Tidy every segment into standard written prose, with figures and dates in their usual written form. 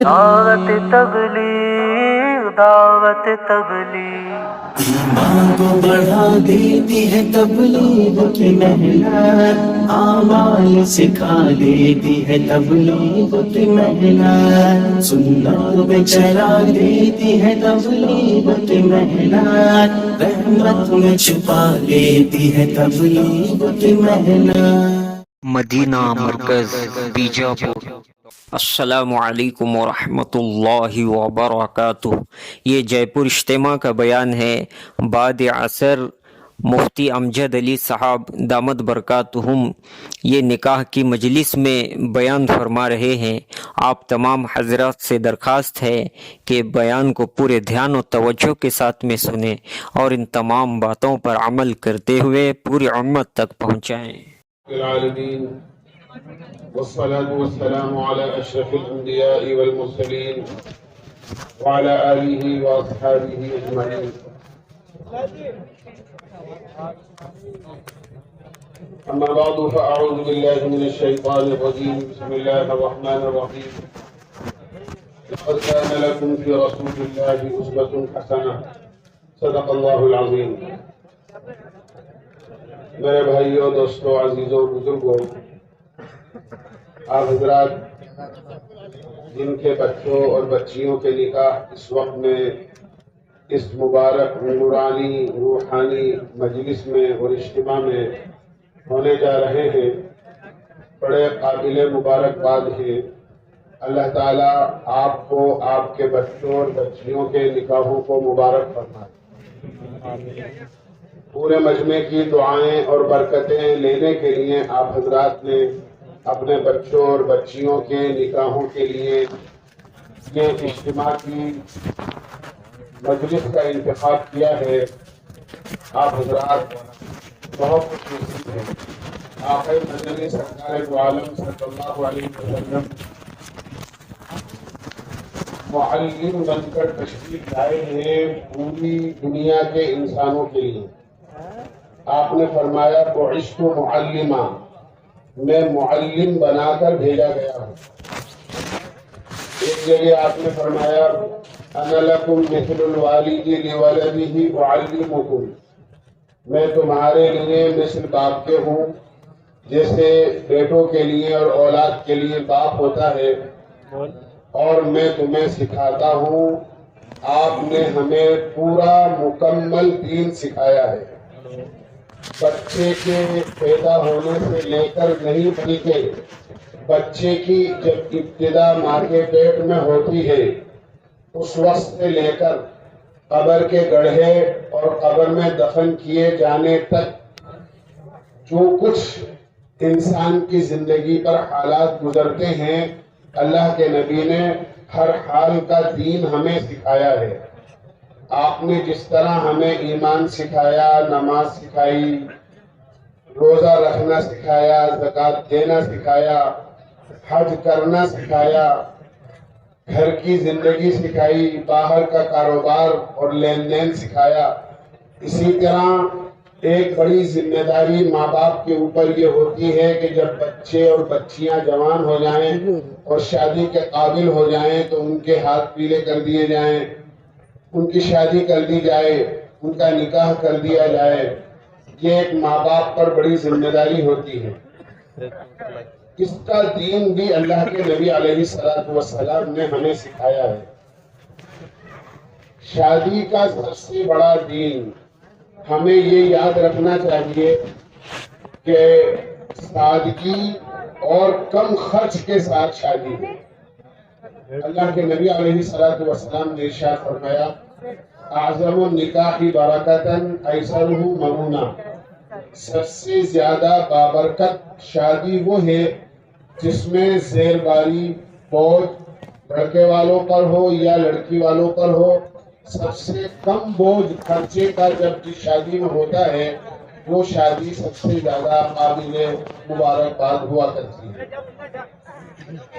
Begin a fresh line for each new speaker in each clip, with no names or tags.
دعوت تبلیغ دعوت تبلیغ
ایمان کو بڑھا دیتی ہے تبلیغ کی محنت، اعمال سکھا دیتی ہے تبلیغ کی محنت، سنتوں میں چلا دیتی ہے تبلیغ کی محنت، رحمت میں چھپا دیتی ہے تبلیغ کی محنت۔
مدینہ مرکز بیجاپور۔ السلام علیکم ورحمۃ اللہ وبرکاتہ۔ یہ جے پور اجتماع کا بیان ہے۔ بعد عصر مفتی امجد علی صاحب دامت برکاتہم یہ نکاح کی مجلس میں بیان فرما رہے ہیں۔ آپ تمام حضرات سے درخواست ہے کہ بیان کو پورے دھیان و توجہ کے ساتھ میں سنیں اور ان تمام باتوں پر عمل کرتے ہوئے پوری امت تک پہنچائیں۔
العالمين والصلاة والسلام على أشرف الأنبياء والمرسلين وعلى آله وأصحابه أجمعين. أما بعد فأعوذ بالله من الشيطان الرجيم. بسم الله الرحمن الرحيم. لقد كان لكم في رسول الله أسوة حسنة. صدق الله العظيم. میرے بھائیوں، دوستوں، عزیزوں، بزرگوں، آپ حضرات جن کے بچوں اور بچیوں کے نکاح اس وقت میں اس مبارک نورانی روحانی مجلس میں اور اجتماع میں ہونے جا رہے ہیں، بڑے قابل مبارکباد ہیں۔ اللہ تعالیٰ آپ کو، آپ کے بچوں اور بچیوں کے نکاحوں کو مبارک فرمائے۔ پورے مجمع کی دعائیں اور برکتیں لینے کے لیے آپ حضرات نے اپنے بچوں اور بچیوں کے نکاحوں کے لیے یہ اجتماع کی مجلس کا انتخاب کیا ہے۔ آپ حضرات بہت خوش نصیب ہیں۔ آقا مدنی سرکار دو عالم صلی اللہ علیہ وسلم معلم بن کر تشریف لائے ہیں پوری دنیا کے انسانوں کے لیے۔ آپ نے فرمایا بعثت معلما، میں معلم بنا کر بھیجا گیا ہوں۔ ایک جگہ آپ نے فرمایا انا لکم مثل الوالد لولدہ اعلمکم، میں تمہارے لیے مثل باپ کے ہوں، جیسے بیٹوں کے لیے اور اولاد کے لیے باپ ہوتا ہے، اور میں تمہیں سکھاتا ہوں۔ آپ نے ہمیں پورا مکمل دین سکھایا ہے۔ بچے کے پیدا ہونے سے لے کر نہیں بلکہ بچے کی جب ابتدا ماں کے پیٹ میں ہوتی ہے اس وقت سے لے کر قبر کے گڑھے اور قبر میں دفن کیے جانے تک جو کچھ انسان کی زندگی پر حالات گزرتے ہیں، اللہ کے نبی نے ہر حال کا دین ہمیں سکھایا ہے۔ آپ نے جس طرح ہمیں ایمان سکھایا، نماز سکھائی، روزہ رکھنا سکھایا، زکوٰۃ دینا سکھایا، حج کرنا سکھایا، گھر کی زندگی سکھائی، باہر کا کاروبار اور لین دین سکھایا، اسی طرح ایک بڑی ذمہ داری ماں باپ کے اوپر یہ ہوتی ہے کہ جب بچے اور بچیاں جوان ہو جائیں اور شادی کے قابل ہو جائیں تو ان کے ہاتھ پیلے کر دیے جائیں، ان کی شادی کر دی جائے، ان کا نکاح کر دیا جائے۔ یہ ایک ماں باپ پر بڑی ذمہ داری ہوتی ہے۔ اس کا دین بھی اللہ کے نبی علیہ السلام نے ہمیں سکھایا ہے۔ شادی کا سب سے بڑا دین، ہمیں یہ یاد رکھنا چاہیے کہ سادگی اور کم خرچ کے ساتھ شادی ہے۔ اللہ کے نبی علیہ السلام نے ارشاد فرمایا اعظم النکاح برکتاً ایسرہ ممونہ، سب سے زیادہ بابرکت شادی وہ ہے جس میں زیر باری بوجھ لڑکے والوں پر ہو یا لڑکی والوں پر ہو۔ سب سے کم بوجھ خرچے کا جب جس شادی میں ہوتا ہے وہ شادی سب سے زیادہ قابل مبارکباد ہوا کرتی ہے۔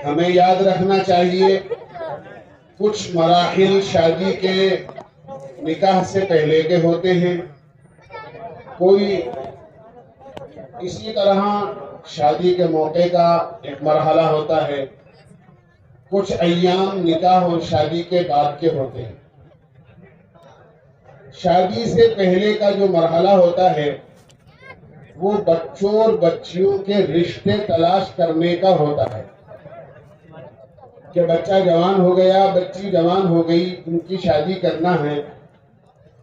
ہمیں یاد رکھنا چاہیے کچھ مراحل شادی کے نکاح سے پہلے کے ہوتے ہیں، کوئی اسی طرح شادی کے موقع کا ایک مرحلہ ہوتا ہے، کچھ ایام نکاح اور شادی کے بعد کے ہوتے ہیں۔ شادی سے پہلے کا جو مرحلہ ہوتا ہے وہ بچوں اور بچیوں کے رشتے تلاش کرنے کا ہوتا ہے کہ بچہ جوان ہو گیا، بچی جوان ہو گئی، ان کی شادی کرنا ہے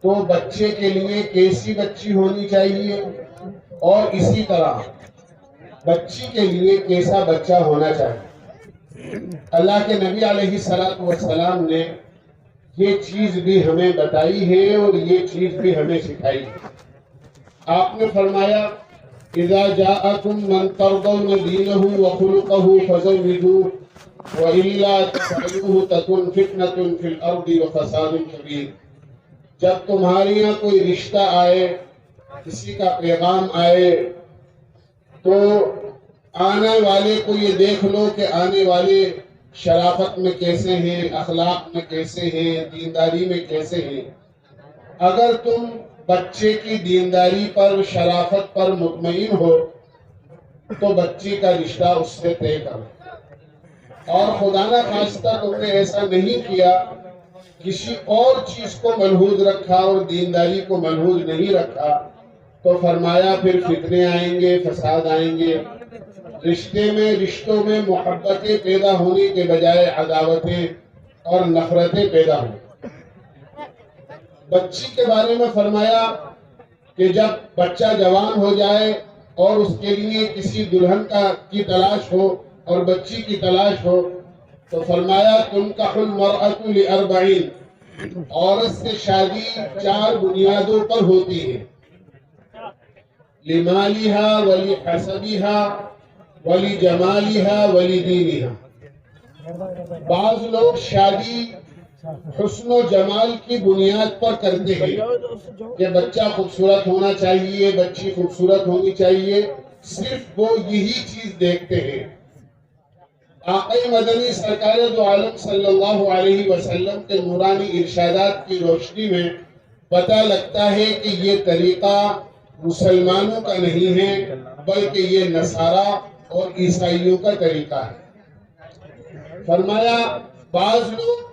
تو بچے کے لیے کیسی بچی ہونی چاہیے اور اسی طرح بچی کے لیے کیسا بچہ ہونا چاہیے۔ اللہ کے نبی علیہ السلام نے یہ چیز بھی ہمیں بتائی ہے اور یہ چیز بھی ہمیں سکھائی ہے۔ آپ نے فرمایا اذا جاءکم من ترضون دینہ وخلقہ فزوجوہ وَإِلَّا تَفْعَلُوهُ تَكُنْ فِتْنَةٌ فِي الْأَرْضِ وَفَسَادٌ كَبِيرٌ۔ جب تمہارے یہاں کوئی رشتہ آئے، کسی کا پیغام آئے تو آنے والے کو یہ دیکھ لو کہ آنے والے شرافت میں کیسے ہیں، اخلاق میں کیسے ہیں، دینداری میں کیسے ہیں۔ اگر تم بچے کی دینداری پر، شرافت پر مطمئن ہو تو بچی کا رشتہ اس سے طے کرو، اور خدا نہ خواستہ تم نے ایسا نہیں کیا، کسی اور چیز کو ملحوظ رکھا اور دینداری کو ملحوظ نہیں رکھا تو فرمایا پھر فتنے آئیں گے، فساد آئیں گے، رشتوں میں محبتیں پیدا ہونے کے بجائے عداوتیں اور نفرتیں پیدا ہوں۔ بچی کے بارے میں فرمایا کہ جب بچہ جوان ہو جائے اور اس کے لیے کسی دلہن کی تلاش ہو اور بچی کی تلاش ہو تو فرمایا تنکح المرأة ل40، عورت سے شادی 4 بنیادوں پر ہوتی ہے، لمالہا ولحسبہا ولجمالہا ولدینہا۔ بعض لوگ شادی حسن و جمال کی بنیاد پر کرتے ہیں کہ بچہ خوبصورت ہونا چاہیے، بچی خوبصورت ہونی چاہیے، صرف وہ یہی چیز دیکھتے ہیں۔ آقا مدنی سرکار دو عالم صلی اللہ علیہ وسلم کے نورانی ارشادات کی روشنی میں پتہ لگتا ہے کہ یہ طریقہ مسلمانوں کا نہیں ہے بلکہ یہ نصارہ اور عیسائیوں کا طریقہ ہے۔ فرمایا بعض لوگ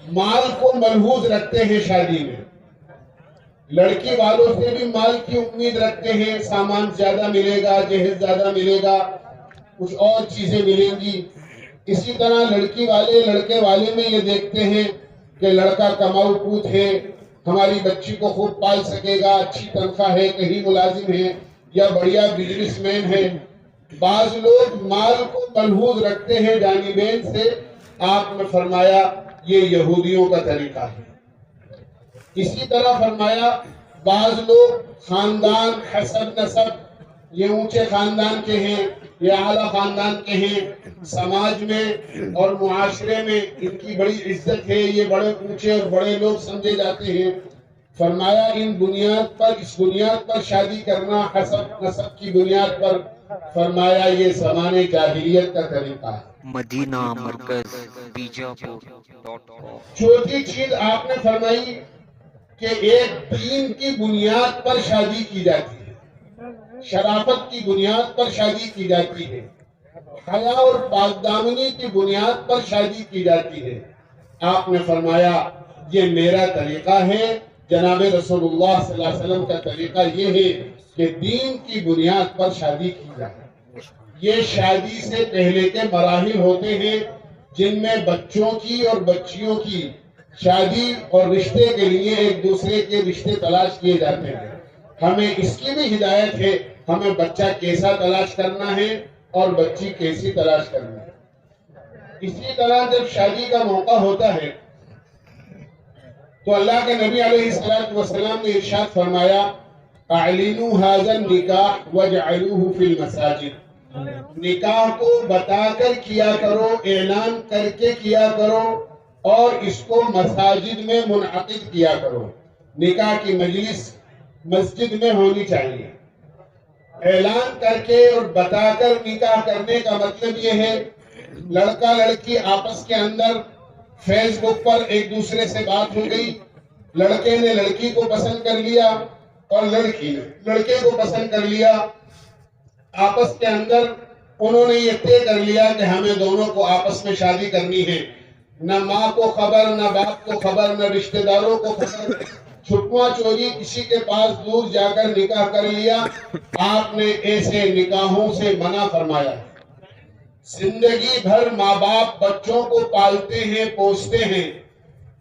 مال کو ملحوظ رکھتے ہیں، شادی میں لڑکی والوں سے بھی مال کی امید رکھتے ہیں، سامان زیادہ ملے گا، جہیز زیادہ ملے گا، کچھ اور چیزیں ملیں گی۔ اسی طرح لڑکی والے لڑکے والے میں یہ دیکھتے ہیں کہ لڑکا کماؤ پوت ہے، ہماری بچی کو خوب پال سکے گا، اچھی تنخواہ ہے، کہیں ملازم ہے یا بڑھیا بزنس مین ہے۔ بعض لوگ مال کو ملحوظ رکھتے ہیں جانبین سے۔ آپ نے فرمایا یہ یہودیوں کا طریقہ ہے۔ اسی طرح فرمایا بعض لوگ خاندان، حسب نسب، یہ اونچے خاندان کے ہیں، یہ اعلیٰ خاندان کے ہیں، سماج میں اور معاشرے میں ان کی بڑی عزت ہے، یہ بڑے اونچے اور بڑے لوگ سمجھے جاتے ہیں۔ فرمایا اس بنیاد پر شادی کرنا، حسب نسب کی بنیاد پر، فرمایا یہ زمانے جاہلیت کا طریقہ ہے۔
مدینہ مرکز بیجاپور.com۔
چوتھی چیز آپ نے فرمائی کہ ایک دین کی بنیاد پر شادی کی جاتی ہے، شرافت کی بنیاد پر شادی کی جاتی ہے، حیا اور پاک دامنی کی بنیاد پر شادی کی جاتی ہے۔ آپ نے فرمایا یہ میرا طریقہ ہے، جناب رسول اللہ صلی اللہ علیہ وسلم کا طریقہ یہ ہے کہ دین کی بنیاد پر شادی کی جائے۔ یہ شادی سے پہلے کے مراحل ہوتے ہیں جن میں بچوں کی اور بچیوں کی شادی اور رشتے کے لیے ایک دوسرے کے رشتے تلاش کیے جاتے ہیں۔ ہمیں اس کی بھی ہدایت ہے، ہمیں بچہ کیسا تلاش کرنا ہے اور بچی کیسی تلاش کرنا ہے۔ اسی طرح جب شادی کا موقع ہوتا ہے تو اللہ کے نبی علیہ السلام نے ارشاد فرمایا اعلنوا هذا النکاح واجعلوه فی المساجد۔ نکاح کو بتا کر کیا کرو، اعلان کر کے کیا کرو اور اس کو مساجد میں منعقد کیا کرو۔ نکاح کی مجلس مسجد میں ہونی چاہیے۔ اعلان کر کے اور بتا کر نکاح کرنے کا مطلب یہ ہے لڑکا لڑکی آپس کے اندر فیس بک پر ایک دوسرے سے بات ہو گئی، لڑکے نے لڑکی کو پسند کر لیا اور لڑکی نے لڑکے کو پسند کر لیا، آپس کے اندر انہوں نے یہ طے کر لیا کہ ہمیں دونوں کو آپس میں شادی کرنی ہے، نہ ماں کو خبر، نہ باپ کو خبر، نہ رشتہ داروں کو خبر، چھپوا چوری کسی کے پاس دور جا کر نکاح کر لیا۔ آپ نے ایسے نکاحوں سے منع فرمایا۔ زندگی بھر ماں باپ بچوں کو پالتے ہیں، پوستے ہیں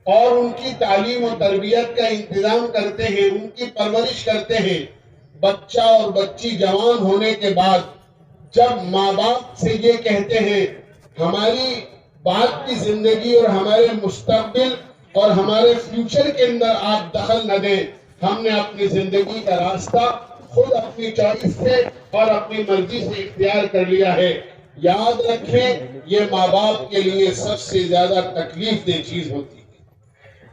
اور ان کی تعلیم و تربیت کا انتظام کرتے ہیں، ان کی پرورش کرتے ہیں۔ بچہ اور بچی جوان ہونے کے بعد جب ماں باپ سے یہ کہتے ہیں ہماری بعد کی زندگی اور ہمارے مستقبل اور ہمارے فیوچر کے اندر آپ دخل نہ دیں، ہم نے اپنی زندگی کا راستہ خود اپنی چوائس سے اور اپنی مرضی سے اختیار کر لیا ہے، یاد رکھیں یہ ماں باپ کے لیے سب سے زیادہ تکلیف دہ چیز ہوتی ہے۔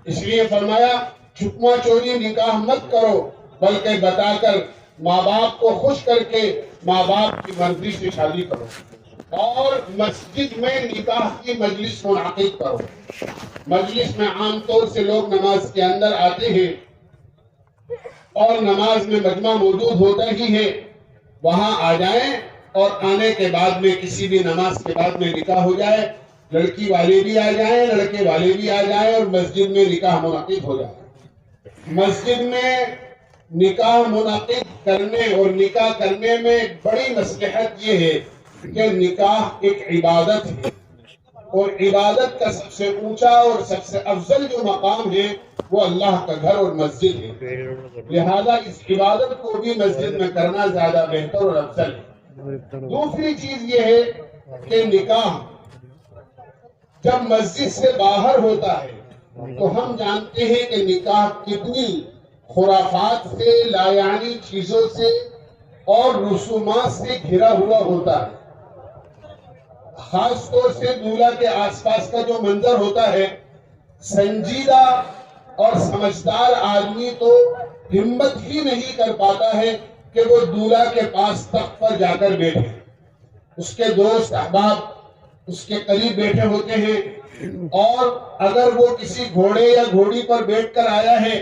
اس لیے فرمایا چھپوا چوری نکاح مت کرو، بلکہ بتا کر ماں باپ کو خوش کر کے ماں باپ کی مرضی سے شادی کرو، اور مسجد میں نکاح کی مجلس منعقد کرو۔ مجلس میں عام طور سے لوگ نماز کے اندر آتے ہیں اور نماز میں مجمع موجود ہوتا ہی ہے، وہاں آ جائیں اور آنے کے بعد میں کسی بھی نماز کے بعد میں نکاح ہو جائے، لڑکی والے بھی آ جائیں، لڑکے والے بھی آ جائیں اور مسجد میں نکاح منعقد ہو جائے۔ مسجد میں نکاح منعقد کرنے اور نکاح کرنے میں بڑی مصلحت یہ ہے کہ نکاح ایک عبادت ہے، اور عبادت کا سب سے اونچا اور سب سے افضل جو مقام ہے وہ اللہ کا گھر اور مسجد ہے، لہذا اس عبادت کو بھی مسجد میں کرنا زیادہ بہتر اور افضل ہے۔ دوسری چیز یہ ہے کہ نکاح جب مسجد سے باہر ہوتا ہے تو ہم جانتے ہیں کہ نکاح کتنی خرافات سے، لایعنی چیزوں سے اور رسومات سے گھرا ہوا ہوتا ہے۔ خاص طور سے دولہا کے آس پاس کا جو منظر ہوتا ہے، سنجیدہ اور سمجھدار آدمی تو ہمت ہی نہیں کر پاتا ہے کہ وہ دولہا کے پاس تخت پر جا کر بیٹھے، اس کے دوست احباب اس کے قریب بیٹھے ہوتے ہیں، اور اگر وہ کسی گھوڑے یا گھوڑی پر بیٹھ کر آیا ہے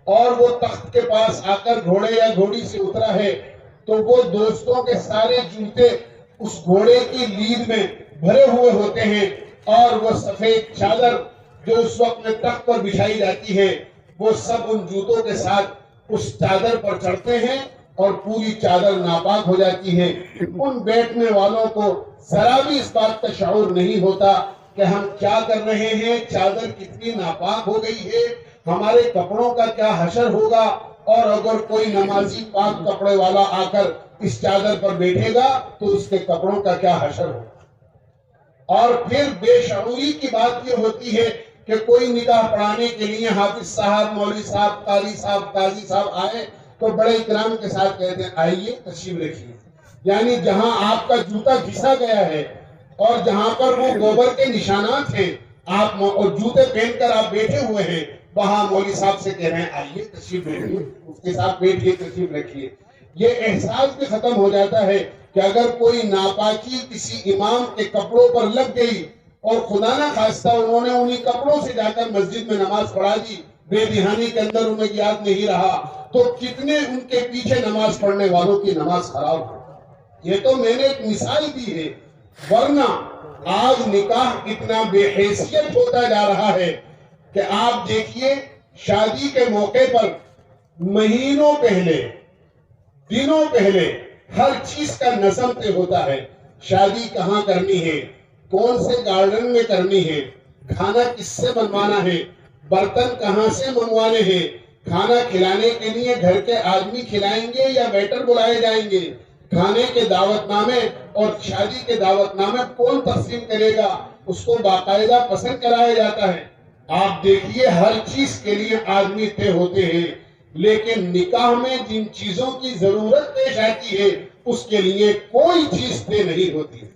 اور وہ تخت کے پاس آ کر گھوڑے یا گھوڑی سے اترا ہے تو وہ دوستوں کے سارے جوتے اس گھوڑے کی لید میں بھرے ہوئے ہوتے ہیں، اور وہ سفید چادر جو اس وقت میں تخت پر بچھائی جاتی ہے وہ سب ان جوتوں کے ساتھ اس چادر پر چڑھتے ہیں اور پوری چادر ناپاک ہو جاتی ہے۔ ان بیٹھنے والوں کو ذرا بھی اس بات کا شعور نہیں ہوتا کہ ہم کیا کر رہے ہیں، چادر کتنی ناپاک ہو گئی ہے، ہمارے کپڑوں کا کیا حشر ہوگا، اور اگر کوئی نمازی پاک کپڑے والا آ کر اس چادر پر بیٹھے گا تو اس کے کپڑوں کا کیا حشر ہوگا۔ اور پھر بے شعوری کی بات یہ ہوتی ہے کہ کوئی نکاح پڑھانے کے لیے حافظ صاحب، مولوی صاحب، قاری صاحب، قاضی صاحب آئے تو بڑے اکرام کے ساتھ کہتے ہیں آئیے تشریف رکھیے، یعنی جہاں آپ کا جوتا گھسا گیا ہے اور جہاں پر وہ گوبر کے نشانات ہیں، آپ اور جوتے پہن کر آپ بیٹھے ہوئے ہیں، وہاں مولوی صاحب سے کہہ رہے ہیں آئیے تشریف رکھیے، اس کے ساتھ بیٹھیے، تشریف رکھیے۔ یہ احساس بھی ختم ہو جاتا ہے کہ اگر کوئی ناپاکی کسی امام کے کپڑوں پر لگ گئی اور خدا نہ خواستہ انہوں نے انہی کپڑوں سے جا کر مسجد میں نماز پڑھا دی، بے دہانی کے اندر انہیں یاد نہیں رہا، تو کتنے ان کے پیچھے نماز پڑھنے والوں کی نماز خراب ہو۔ یہ تو میں نے ایک مثال دی ہے، ورنہ آج نکاح اتنا بے حیثیت ہوتا جا رہا ہے کہ آپ دیکھیے شادی کے موقع پر مہینوں پہلے، دنوں پہلے ہر چیز کا نظم طے ہوتا ہے، شادی کہاں کرنی ہے، کون سے گارڈن میں کرنی ہے، کھانا کس سے بنوانا ہے، برتن کہاں سے منگوانے ہیں، کھانا کھلانے کے لیے گھر کے آدمی کھلائیں گے یا ویٹر بلائے جائیں گے، کھانے کے دعوت نامے اور شادی کے دعوت نامے کون تقسیم کرے گا، اس کو باقاعدہ پسند کرایا جاتا ہے۔ آپ دیکھیے ہر چیز کے لیے آدمی طے ہوتے ہیں، لیکن نکاح میں جن چیزوں کی ضرورت پیش آتی ہے اس کے لیے کوئی چیز طے نہیں ہوتی ہے۔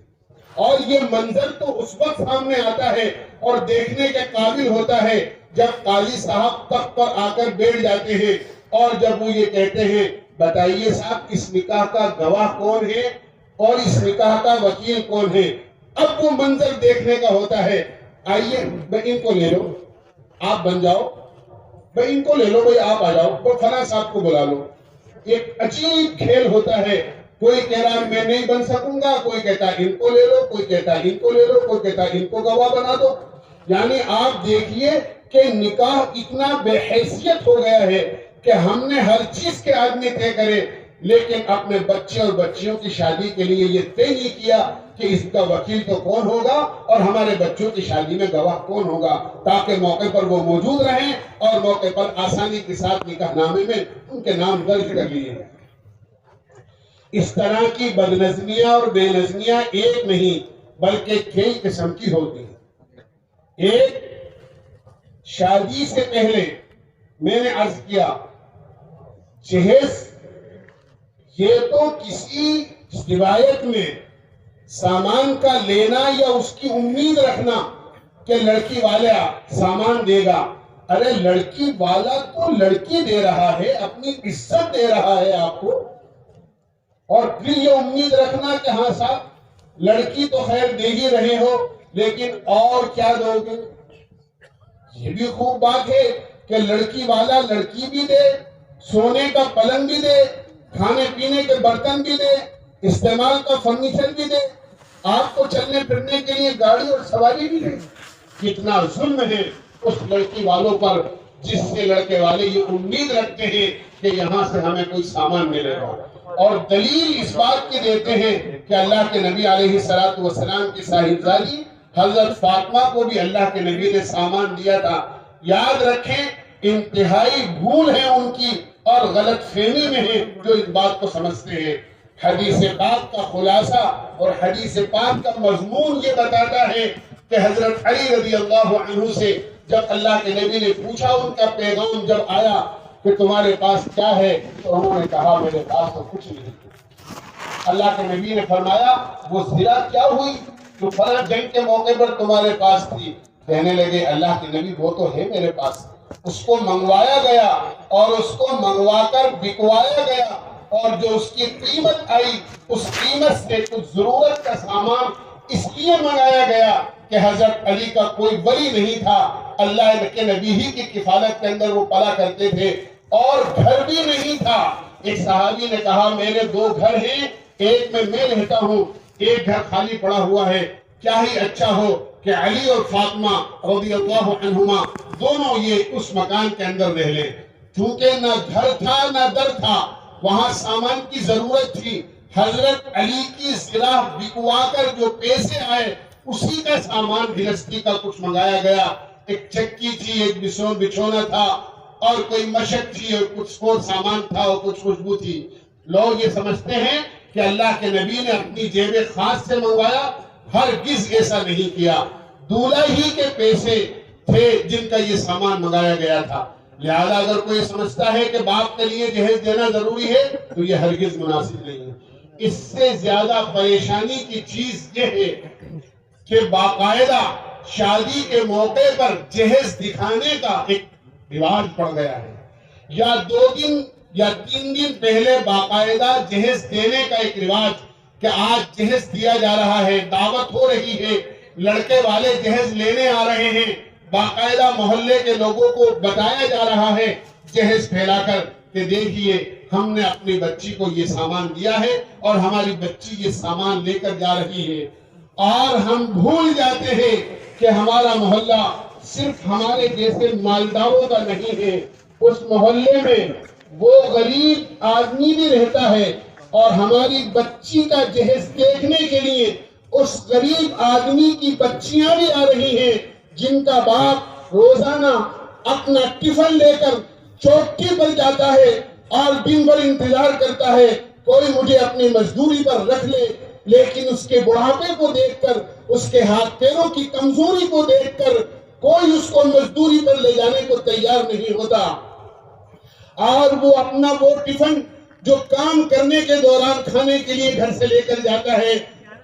اور یہ منظر تو اس وقت سامنے آتا ہے اور دیکھنے کے قابل ہوتا ہے جب قاضی صاحب تخت پر آ کر بیٹھ جاتے ہیں اور جب وہ یہ کہتے ہیں بتائیے صاحب اس نکاح کا گواہ کون ہے اور اس نکاح کا وکیل کون ہے۔ اب وہ منظر دیکھنے کا ہوتا ہے، آئیے بھائی ان کو لے لو، آپ بن جاؤ، بھائی ان کو لے لو، بھائی آپ آ جاؤ، وہ فلاں صاحب کو بلا لو۔ ایک عجیب کھیل ہوتا ہے کوئی کہہ رہا ہے میں نہیں بن سکوں گا، کوئی کہتا ہے ان کو لے لو، کوئی کہتا ہے ان کو لے لو، کوئی کہتا ہے ان کو گواہ بنا دو. یعنی آپ دیکھیے کہ نکاح اتنا بے حیثیت ہو گیا ہے کہ ہم نے ہر چیز کے آدمی طے کرے، لیکن اپنے بچے اور بچیوں کی شادی کے لیے یہ طے نہیں کیا کہ اس کا وکیل تو کون ہوگا اور ہمارے بچوں کی شادی میں گواہ کون ہوگا، تاکہ موقع پر وہ موجود رہیں اور موقع پر آسانی کے ساتھ نکاح نامے میں ان کے نام درج کر لیے. اس طرح کی بدنظمیاں اور بے نظمیاں ایک نہیں بلکہ کئی قسم کی ہوتی ہیں. ایک، شادی سے پہلے میں نے عرض کیا جہیز، یہ تو کسی روایت میں سامان کا لینا یا اس کی امید رکھنا کہ لڑکی والا سامان دے گا. ارے لڑکی والا تو لڑکی دے رہا ہے، اپنی عزت دے رہا ہے آپ کو، اور پھر یہ امید رکھنا کہ ہاں صاحب لڑکی تو خیر دے ہی رہے ہو لیکن اور کیا دو گے. یہ بھی خوب بات ہے کہ لڑکی والا لڑکی بھی دے، سونے کا پلنگ بھی دے، کھانے پینے کے برتن بھی دے، استعمال کا فرنیچر بھی دے، آپ کو چلنے پھرنے کے لیے گاڑی اور سواری بھی دے. کتنا ظلم ہے اس لڑکی والوں پر جس سے لڑکے والے یہ امید رکھتے ہیں کہ یہاں سے ہمیں کوئی سامان ملے گا. اور دلیل اس بات کی دیتے ہیں کہ اللہ کے نبی علیہ السلام کی صاحبزادی حضرت فاطمہ کو بھی اللہ کے نبی نے سامان دیا تھا. یاد رکھیں انتہائی بھول ہے ان کی اور غلط فہمی میں ہے جو اس بات کو سمجھتے ہیں. حدیث پاک کا خلاصہ اور حدیث پاک کا مضمون یہ بتاتا ہے کہ حضرت علی رضی اللہ عنہ سے جب اللہ کے نبی نے پوچھا، ان کا پیغام جب آیا کہ تمہارے پاس کیا ہے، تو انہوں نے کہا میرے پاس تو کچھ نہیں. اللہ کے نبی نے فرمایا وہ زرا کیا ہوئی جو فلاں جنگ کے موقع پر تمہارے پاس تھی. کہنے لگے اللہ کے نبی وہ تو ہے میرے پاس. اس کو منگوایا گیا اور اس کو منگوا کر بکوایا گیا، اور جو اس کی قیمت آئی اس قیمت سے کچھ ضرورت کا سامان اس لیے منگایا گیا کہ حضرت علی کا کوئی ولی نہیں تھا، اللہ کے نبی ہی کی کفالت کے اندر وہ پلا کرتے تھے، اور گھر بھی نہیں تھا. ایک صحابی نے کہا میرے 2 گھر ہیں، ایک میں رہتا ہوں، ایک گھر خالی پڑا ہوا ہے. کیا ہی اچھا ہو کہ علی اور فاطمہ رضی اللہ عنہما دونوں یہ اس مکان کے اندر رہ لیں. چونکہ نہ گھر تھا نہ در تھا، وہاں سامان کی ضرورت تھی. حضرت علی کی زرا بکوا کر جو پیسے آئے اسی کا سامان گرہستی کا کچھ منگایا گیا. ایک چکی تھی، ایک بچھونا تھا، اور کوئی مشک تھی، اور کچھ اور سامان تھا، اور کچھ خوشبو تھی. لوگ یہ سمجھتے ہیں کہ اللہ کے نبی نے اپنی جیب خاص سے منگوایا. ہرگز ایسا نہیں کیا. دولہا ہی کے پیسے تھے جن کا یہ سامان منگایا گیا تھا. لہذا اگر کوئی سمجھتا ہے کہ باپ کے لیے جہیز دینا ضروری ہے تو یہ ہرگز مناسب نہیں ہے. اس سے زیادہ پریشانی کی چیز یہ ہے کہ باقاعدہ شادی کے موقع پر جہیز دکھانے کا ایک رواج پڑ گیا ہے. یا 2 دن یا 3 دن پہلے باقاعدہ جہیز دینے کا ایک رواج کہ آج جہیز دیا جا رہا ہے، دعوت ہو رہی ہے، لڑکے والے جہیز لینے آ رہے ہیں. باقاعدہ محلے کے لوگوں کو بتایا جا رہا ہے جہیز پھیلا کر کہ دیکھیے ہم نے اپنی بچی کو یہ سامان دیا ہے اور ہماری بچی یہ سامان لے کر جا رہی ہے. اور ہم بھول جاتے ہیں کہ ہمارا محلہ صرف ہمارے جیسے مالداروں کا نہیں ہے. اس محلے میں وہ غریب آدمی بھی رہتا ہے، اور ہماری بچی کا جہیز دیکھنے کے لیے اس غریب آدمی کی بچیاں بھی آ رہی ہیں جن کا باپ روزانہ اپنا ٹفن لے کر چوکی پر جاتا ہے اور دن بھر انتظار کرتا ہے کوئی مجھے اپنی مزدوری پر رکھ لے. لیکن اس کے بڑھاپے کو دیکھ کر، اس کے ہاتھ پیروں کی کمزوری کو دیکھ کر کوئی اس کو مزدوری پر لے جانے کو تیار نہیں ہوتا. اور وہ اپنا وہ ٹفن جو کام کرنے کے دوران کھانے کے لیے گھر سے لے کر جاتا ہے،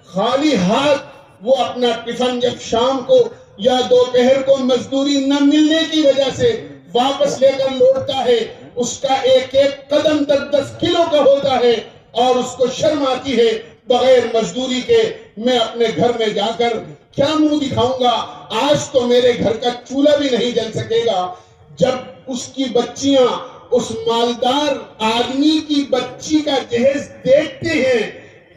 خالی ہاتھ وہ اپنا ٹفن جب شام کو یا دوپہر کو مزدوری نہ ملنے کی وجہ سے واپس لے کر لوٹتا ہے. اس کا ایک ایک قدم 10 کلو کا ہوتا ہے، اور اس کو شرم آتی ہے بغیر مزدوری کے میں اپنے گھر میں جا کر کیا منہ دکھاؤں گا. آج تو میرے گھر کا چولہا بھی نہیں جل سکے گا. جب اس کی بچیاں اس مالدار آدمی کی بچی کا جہیز دیکھتے ہیں،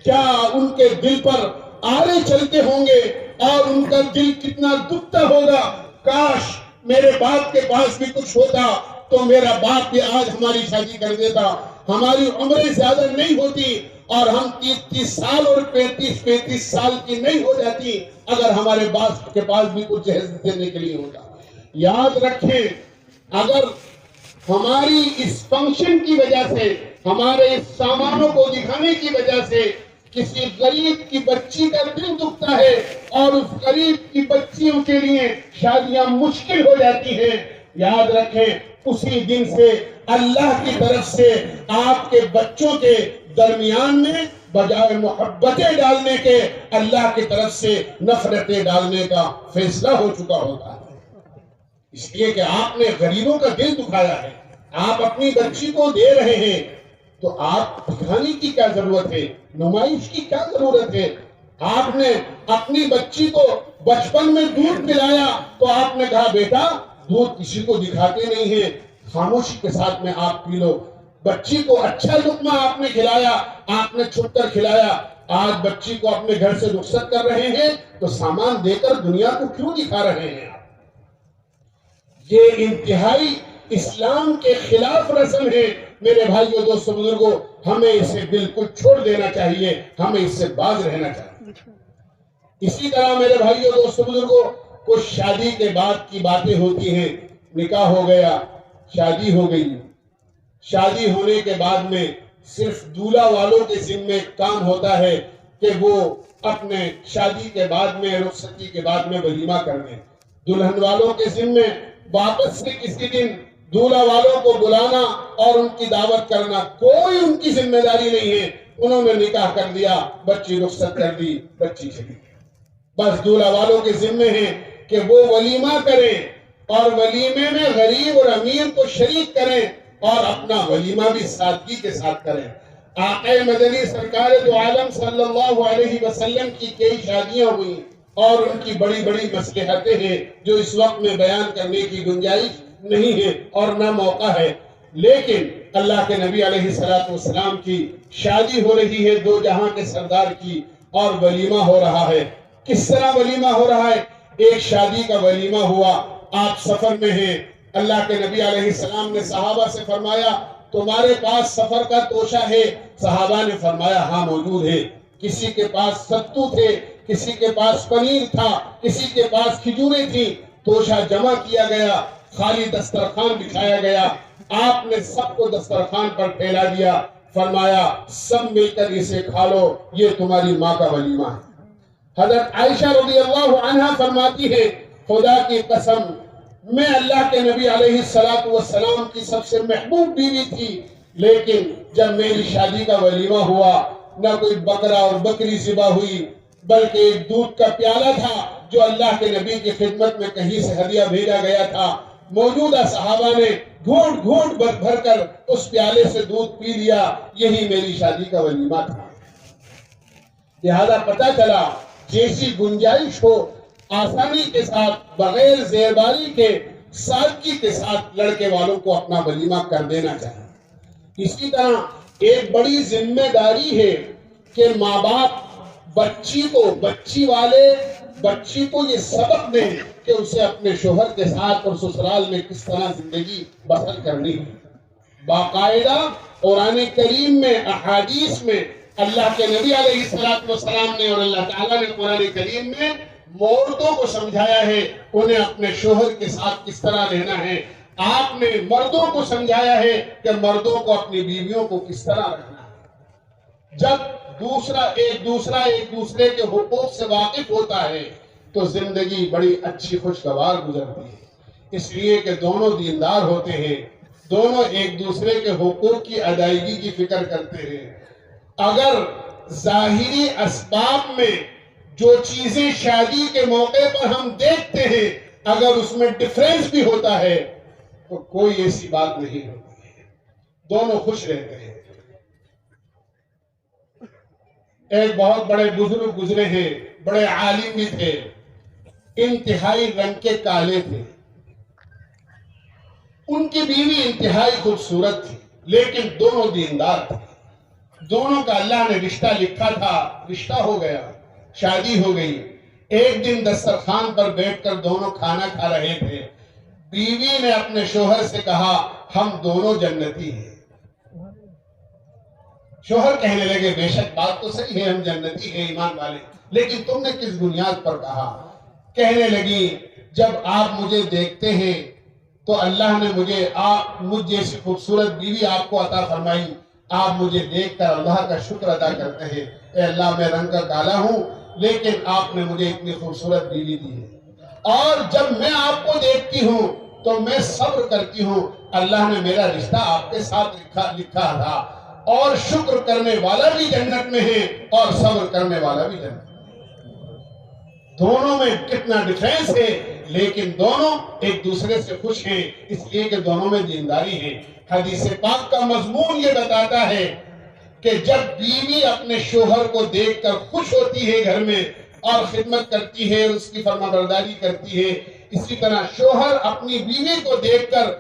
کیا ان کے دل پر آرے چلتے ہوں گے اور ان کا دل کتنا دکھتا ہوگا، کاش میرے باپ کے پاس بھی کچھ ہوتا تو میرا باپ بھی آج ہماری شادی کر دیتا، ہماری عمریں زیادہ نہیں ہوتی اور ہم 30 سال اور 35 سال کی نہیں ہو جاتی اگر ہمارے باپ کے پاس بھی کچھ جہیز دینے کے لیے ہوتا۔ یاد رکھیں، اگر ہماری اس فنکشن کی وجہ سے، ہمارے اس سامانوں کو دکھانے کی وجہ سے کسی غریب کی بچی کا دل دکھتا ہے اور اس غریب کی بچیوں کے لیے شادیاں مشکل ہو جاتی ہیں، یاد رکھیں اسی دن سے اللہ کی طرف سے آپ کے بچوں کے درمیان میں بجائے محبتیں ڈالنے کے اللہ کی طرف سے نفرتیں ڈالنے کا فیصلہ ہو چکا ہوتا ہے۔ اس لیے کہ آپ نے غریبوں کا دل دکھایا ہے، آپ اپنی بچی کو دے رہے ہیں تو آپ دکھانے کی کیا ضرورت ہے، نمائش کی کیا ضرورت ہے؟ آپ نے اپنی بچی کو بچپن میں دودھ پلایا تو آپ نے کہا بیٹا دودھ کسی کو دکھاتے نہیں ہے، خاموشی کے ساتھ میں آپ پی لو۔ بچی کو اچھا لقمہ آپ نے کھلایا، آپ نے چھپ کر کھلایا۔ آج بچی کو اپنے گھر سے رخصت کر رہے ہیں تو سامان دے کر دنیا کو کیوں دکھا رہے ہیں؟ یہ انتہائی اسلام کے خلاف رسم ہے میرے بھائیوں، دوستوں، بزرگوں، ہمیں اسے بالکل چھوڑ دینا چاہیے، ہمیں اس سے باز رہنا چاہیے۔ اسی طرح میرے بھائیوں، دوستوں، بزرگوں، کچھ شادی کے بعد کی باتیں ہوتی ہیں، نکاح ہو گیا، شادی ہو گئی، شادی ہونے کے بعد میں صرف دولہا والوں کے ذمے کام ہوتا ہے کہ وہ اپنے شادی کے بعد میں، رخصتی کے بعد میں ولیمہ کرنے، دلہن والوں کے ذمے واپس سے کسی دن دولہا والوں کو بلانا اور ان کی دعوت کرنا، کوئی ان کی ذمہ داری نہیں ہے۔ انہوں نے نکاح کر دیا، بچی رخصت کر دی، بچی چلی، بس دولہا والوں کے ذمے ہیں کہ وہ ولیمہ کریں اور ولیمے میں غریب اور امیر کو شریک کریں اور اپنا ولیمہ بھی سادگی کے ساتھ کریں۔ آقا مدنی سرکار دو عالم صلی اللہ علیہ وسلم کی کئی شادیاں ہوئی اور ان کی بڑی بڑی مصلحتیں ہیں جو اس وقت میں بیان کرنے کی گنجائش نہیں ہے اور نہ موقع ہے، لیکن اللہ کے نبی علیہ السلام کی شادی ہو رہی ہے دو جہاں کے سردار کی، اور ولیمہ ہو رہا ہے۔ کس طرح ولیمہ ہو رہا ہے؟ ایک شادی کا ولیمہ ہوا، آپ سفر میں ہیں، اللہ کے نبی علیہ السلام نے صحابہ سے فرمایا تمہارے پاس سفر کا توشہ ہے؟ صحابہ نے فرمایا ہاں موجود ہے۔ کسی کے پاس ستو تھے، کسی کے پاس پنیر تھا، کسی کے پاس کھجوریں تھی، توشہ جمع کیا گیا، خالی دسترخوان بچھایا گیا، آپ نے سب کو دسترخوان پر پھیلا دیا، فرمایا سب مل کر اسے کھا لو، یہ تمہاری ماں کا ولیمہ ہے۔ حضرت عائشہ رضی اللہ عنہا فرماتی ہے خدا کی قسم میں اللہ کے نبی علیہ السلام کی سب سے محبوب بیوی تھی، لیکن جب میری شادی کا ولیمہ ہوا نہ کوئی بکرا اور بکری ذبح ہوئی بلکہ ایک دودھ کا پیالہ تھا جو اللہ کے نبی کی خدمت میں کہیں سے ہدیہ بھیجا گیا تھا۔ موجودہ صحابہ نے گھونٹ گھونٹ بھر کر اس پیالے سے دودھ پی لیا، یہی میری شادی کا ولیمہ تھا۔ لہذا پتہ چلا جیسی گنجائش ہو آسانی کے ساتھ بغیر زیرباری کے سادگی کے ساتھ لڑکے والوں کو اپنا ولیمہ کر دینا چاہیے۔ اسی طرح ایک بڑی ذمہ داری ہے کہ ماں باپ بچی کو یہ سبق دیں کہ اسے اپنے شوہر کے ساتھ اور سسرال میں کس طرح زندگی بسر کرنی ہے۔ باقاعدہ قرآن کریم میں، احادیث میں اللہ کے نبی علیہ السلام نے اور اللہ تعالیٰ نے قرآن کریم میں عورتوں کو سمجھایا ہے انہیں اپنے شوہر کے ساتھ کس طرح رہنا ہے۔ آپ نے مردوں کو سمجھایا ہے کہ مردوں کو اپنی بیویوں کو کس طرح رکھنا ہے۔ جب ایک دوسرے کے حقوق سے واقف ہوتا ہے تو زندگی بڑی اچھی خوشگوار گزرتی ہے، اس لیے کہ دونوں دیندار ہوتے ہیں، دونوں ایک دوسرے کے حقوق کی ادائیگی کی فکر کرتے ہیں۔ اگر ظاہری اسباب میں جو چیزیں شادی کے موقع پر ہم دیکھتے ہیں اگر اس میں ڈیفرنس بھی ہوتا ہے تو کوئی ایسی بات نہیں ہوتی ہے، دونوں خوش رہتے ہیں۔ ایک بہت بڑے بزرگ گزرے ہیں، بڑے عالم بھی تھے، انتہائی رنگ کے کالے تھے، ان کی بیوی انتہائی خوبصورت تھی لیکن دونوں دیندار تھے. دونوں کا اللہ نے رشتہ لکھا تھا, رشتہ ہو گیا, شادی ہو گئی. ایک دن دسترخوان پر بیٹھ کر دونوں کھانا کھا رہے تھے. بیوی نے اپنے شوہر سے کہا ہم دونوں جنتی ہیں. شوہر کہنے لگے بے شک بات تو صحیح ہے, ہم جنتی ہیں ایمان والے, لیکن تم نے کس بنیاد پر کہا؟ کہنے لگی جب آپ مجھے دیکھتے ہیں تو اللہ نے مجھ جیسی خوبصورت بیوی آپ کو عطا فرمائی. آپ مجھے دیکھ کر اللہ کا شکر ادا کرتے ہیں, اے اللہ میں رنگ کا کالا ہوں لیکن آپ نے مجھے اتنی خوبصورت بیوی دی ہے. اور جب میں آپ کو دیکھتی ہوں تو میں صبر کرتی ہوں, اللہ نے میرا رشتہ آپ کے ساتھ لکھا تھا. اور شکر کرنے والا بھی جنت میں ہے اور صبر کرنے والا بھی جنت میں. دونوں میں کتنا ڈیفرنس ہے, لیکن دونوں ایک دوسرے سے خوش ہیں اس لیے کہ دونوں میں دینداری ہے. حدیث پاک کا مضمون یہ بتاتا ہے کہ جب بیوی اپنے شوہر کو دیکھ کر خوش ہوتی ہے گھر میں اور خدمت کرتی ہے, اس کی فرمانبرداری کرتی ہے, اسی طرح شوہر اپنی بیوی کو دیکھ کر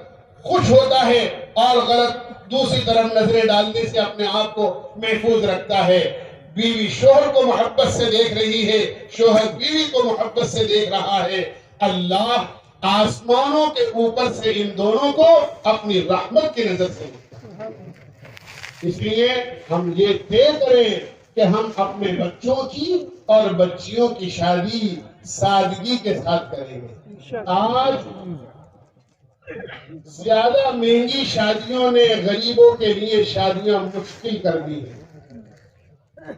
خوش ہوتا ہے اور غلط دوسری طرف نظریں ڈالنے سے اپنے آپ کو محفوظ رکھتا ہے. بیوی شوہر کو محبت سے دیکھ رہی ہے, شوہر بیوی کو محبت سے دیکھ رہا ہے. اللہ آسمانوں کے اوپر سے ان دونوں کو اپنی رحمت کی نظر سے دیکھتا ہے. اس لیے ہم یہ طے کریں کہ ہم اپنے بچوں کی اور بچیوں کی شادی سادگی کے ساتھ کریں گے. آج زیادہ مہنگی شادیوں نے غریبوں کے لیے شادیاں مشکل کر دی ہیں.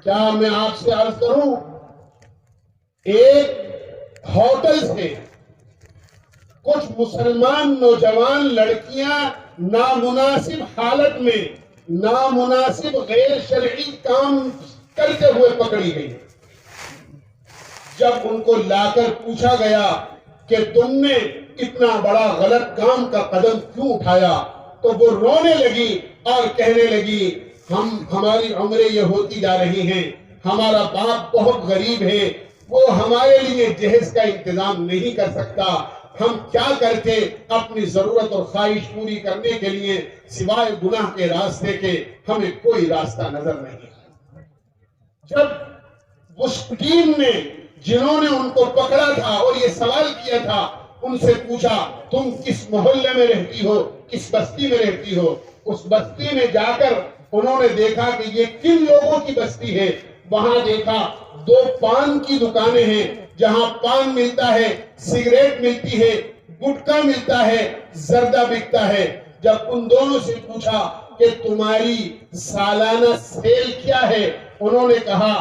کیا میں آپ سے عرض کروں, ایک ہوٹل سے کچھ مسلمان نوجوان لڑکیاں نامناسب حالت میں نامناسب غیر شرعی کام کرتے ہوئے پکڑی گئی. جب ان کو لا کر پوچھا گیا کہ تم نے اتنا بڑا غلط کام کا قدم کیوں اٹھایا, تو وہ رونے لگی اور کہنے لگی ہماری عمریں یہ ہوتی جا رہی ہیں, ہمارا باپ بہت غریب ہے, وہ ہمارے لیے جہیز کا انتظام نہیں کر سکتا, ہم کیا کرتے اپنی ضرورت اور خواہش پوری کرنے کے لیے سوائے گناہ کے راستے کے ہمیں کوئی راستہ نظر نہیں. جب اس ٹیم نے جنہوں نے ان کو پکڑا تھا اور یہ سوال کیا تھا, ان سے پوچھا تم کس محلے میں رہتی ہو, کس بستی میں رہتی ہو, اس بستی میں جا کر انہوں نے دیکھا کہ یہ کن لوگوں کی بستی ہے. وہاں دیکھا 2 پان کی دکانیں ہیں جہاں پان ملتا ہے, سگریٹ ملتی ہے, گٹکا ملتا ہے, زردہ بکتا ہے. جب ان دونوں سے پوچھا کہ تمہاری سالانہ سیل کیا ہے, انہوں نے کہا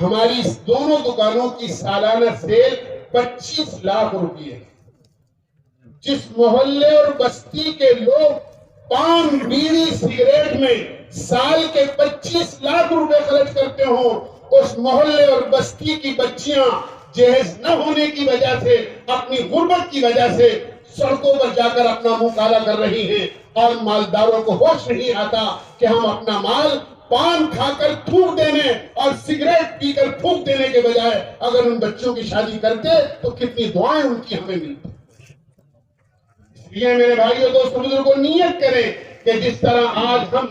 ہماری دونوں دکانوں کی سالانہ سیل 25 لاکھ روپے. جس محلے اور بستی کے لوگ پان, بیڑی, سگریٹ میں سال کے 25 لاکھ روپے خرچ کرتے ہوں, اس محلے اور بستی کی بچیاں جہیز نہ ہونے کی وجہ سے, اپنی غربت کی وجہ سے سڑکوں پر جا کر اپنا منہ کالا کر رہی ہیں, اور مالداروں کو ہوش نہیں آتا کہ ہم اپنا مال پان کھا کر تھوک دینے اور سگریٹ پی کر تھوک دینے کے بجائے اگر ان بچوں کی شادی کرتے تو کتنی دعائیں ان کی ہمیں ملتی. اس لیے میرے بھائیوں دوستوں بزرگوں, نیت کریں کہ جس طرح آج ہم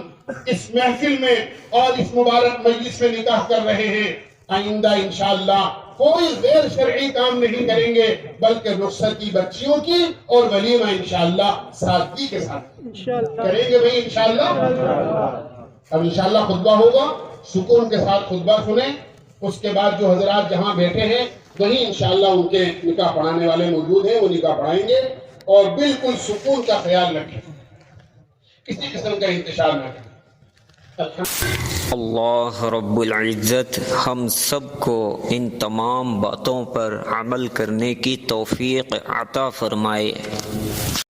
اس محفل میں اور اس مبارک مجلس میں نکاح کر رہے ہیں, آئندہ انشاءاللہ کوئی غیر شرعی کام نہیں کریں گے, بلکہ رخصتی بچیوں کی اور ولیمہ انشاءاللہ سادگی کے ساتھ کریں گے بھائی انشاءاللہ. اب انشاءاللہ خطبہ ہوگا, سکون کے ساتھ خطبہ سنیں. اس کے بعد جو حضرات جہاں بیٹھے ہیں وہیں انشاءاللہ ان کے نکاح پڑھانے والے موجود ہیں, وہ نکاح پڑھائیں گے. اور بالکل سکون کا خیال رکھیں, کسی قسم کا انتشار نہ کریں.
اللہ رب العزت ہم سب کو ان تمام باتوں پر عمل کرنے کی توفیق عطا فرمائے.